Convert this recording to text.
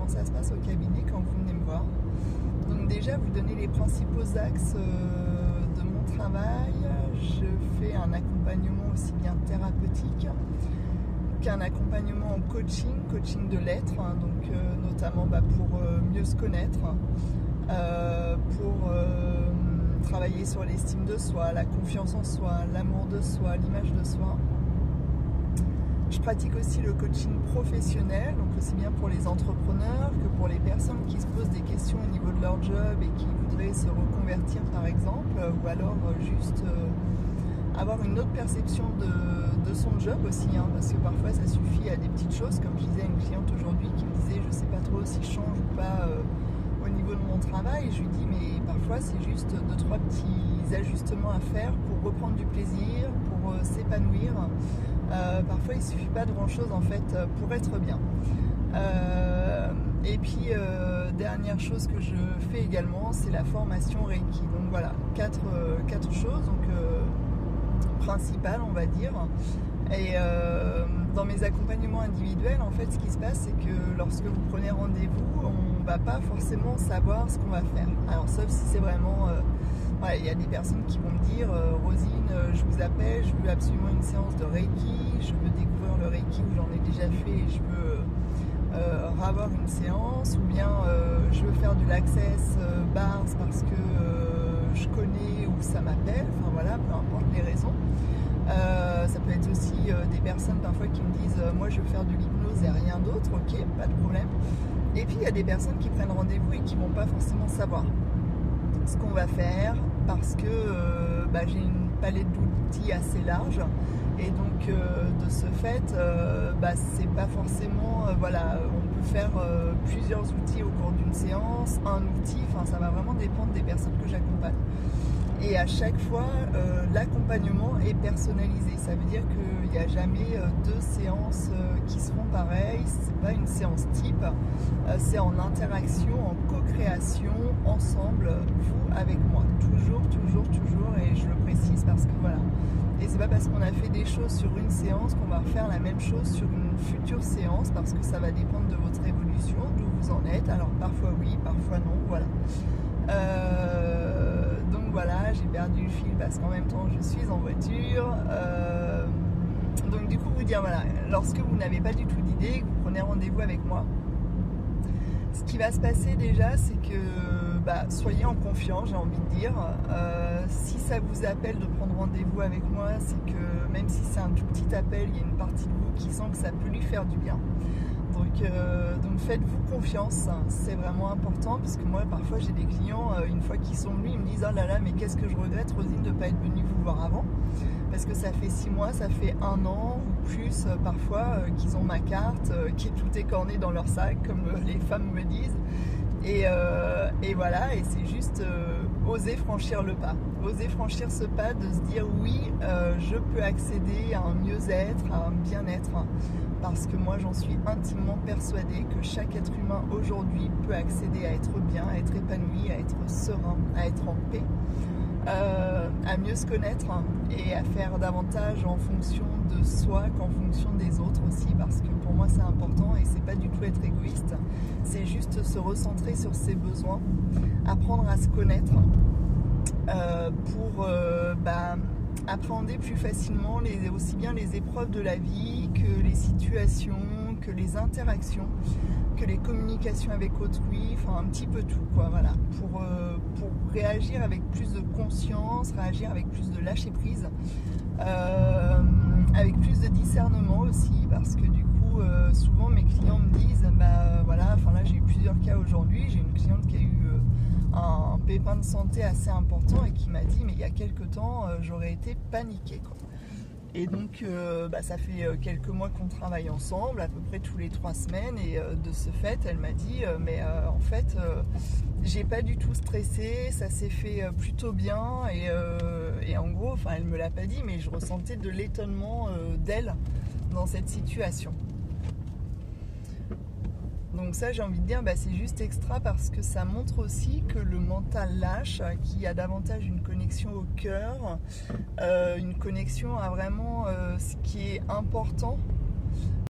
comment ça se passe au cabinet quand vous venez me voir. Donc déjà, vous donnez les principaux axes de mon travail. Je fais un accompagnement aussi bien thérapeutique qu'un accompagnement en coaching de l'être, donc notamment pour mieux se connaître, pour travailler sur l'estime de soi, la confiance en soi, l'amour de soi, l'image de soi. Je pratique aussi le coaching professionnel, donc aussi bien pour les entrepreneurs que pour les personnes qui se posent des questions au niveau de leur job et qui voudraient se reconvertir par exemple, ou alors juste avoir une autre perception de son job aussi, parce que parfois ça suffit à des petites choses, comme je disais à une cliente aujourd'hui qui me disait je sais pas trop si je change ou pas au niveau de mon travail. Je lui dis mais parfois c'est juste 2-3 petits ajustements à faire pour reprendre du plaisir, pour s'épanouir. Parfois il suffit pas de grand chose en fait pour être bien. Et puis dernière chose que je fais également, c'est la formation Reiki. Donc voilà, quatre choses donc principales on va dire. Et dans mes accompagnements individuels, en fait, ce qui se passe, c'est que lorsque vous prenez rendez-vous, on ne va pas forcément savoir ce qu'on va faire. Alors, sauf si c'est vraiment... il y a des personnes qui vont me dire « Rosine, je vous appelle, je veux absolument une séance de Reiki, je veux découvrir le Reiki où j'en ai déjà fait et je veux avoir une séance, ou bien je veux faire de l'Access Bars parce que je connais ou ça m'appelle. » Enfin voilà, peu importe les raisons. Ça peut être aussi des personnes parfois qui me disent moi je veux faire de l'hypnose et rien d'autre, ok, pas de problème. Et puis il y a des personnes qui prennent rendez-vous et qui vont pas forcément savoir ce qu'on va faire parce que j'ai une palette d'outils assez large et donc de ce fait c'est pas forcément on peut faire plusieurs outils au cours d'une séance, un outil, enfin ça va vraiment dépendre des personnes que j'accompagne. Et à chaque fois, l'accompagnement est personnalisé. Ça veut dire qu'il n'y a jamais 2 séances qui seront pareilles. C'est pas une séance type. C'est en interaction, en co-création, ensemble, vous avec moi. Toujours. Et je le précise parce que voilà. Et c'est pas parce qu'on a fait des choses sur une séance qu'on va refaire la même chose sur une future séance, parce que ça va dépendre de votre évolution, d'où vous en êtes. Alors parfois oui, parfois non, voilà. Donc voilà, j'ai perdu le fil parce qu'en même temps je suis en voiture. Donc du coup vous dire voilà, lorsque vous n'avez pas du tout d'idée, que vous prenez rendez-vous avec moi, ce qui va se passer déjà c'est que soyez en confiance, j'ai envie de dire. Si ça vous appelle de prendre rendez-vous avec moi, c'est que même si c'est un tout petit appel, il y a une partie de vous qui sent que ça peut lui faire du bien. Donc faites-vous confiance, c'est vraiment important, parce que moi parfois j'ai des clients, une fois qu'ils sont venus, ils me disent « Oh là là, mais qu'est-ce que je regrette, Rosine, de ne pas être venue vous voir avant ?» Parce que ça fait 6 mois, ça fait 1 an ou plus parfois qu'ils ont ma carte, qui est tout écorné dans leur sac, comme les femmes me disent. Et voilà, et c'est juste oser franchir le pas. Oser franchir ce pas de se dire oui, je peux accéder à un mieux-être, à un bien-être. Parce que moi j'en suis intimement persuadée que chaque être humain aujourd'hui peut accéder à être bien, à être épanoui, à être serein, à être en paix, à mieux se connaître et à faire davantage en fonction de soi qu'en fonction des autres aussi, parce que pour moi c'est important et c'est pas du tout être égoïste, c'est juste se recentrer sur ses besoins, apprendre à se connaître pour appréhender plus facilement aussi bien les épreuves de la vie que les situations, que les interactions, que les communications avec autrui, enfin un petit peu tout quoi, voilà, pour réagir avec plus de conscience, réagir avec plus de lâcher prise, avec plus de discernement aussi, parce que du coup souvent mes clients me disent là j'ai eu plusieurs cas aujourd'hui, j'ai une cliente qui a eu un pépin de santé assez important et qui m'a dit mais il y a quelques temps j'aurais été paniquée quoi. Et donc ça fait quelques mois qu'on travaille ensemble, à peu près tous les 3 semaines, et de ce fait elle m'a dit en fait j'ai pas du tout stressé, ça s'est fait plutôt bien, et en gros elle me l'a pas dit mais je ressentais de l'étonnement d'elle dans cette situation. Donc ça j'ai envie de dire c'est juste extra, parce que ça montre aussi que le mental lâche, qu'il y a davantage une connexion au cœur, une connexion à vraiment ce qui est important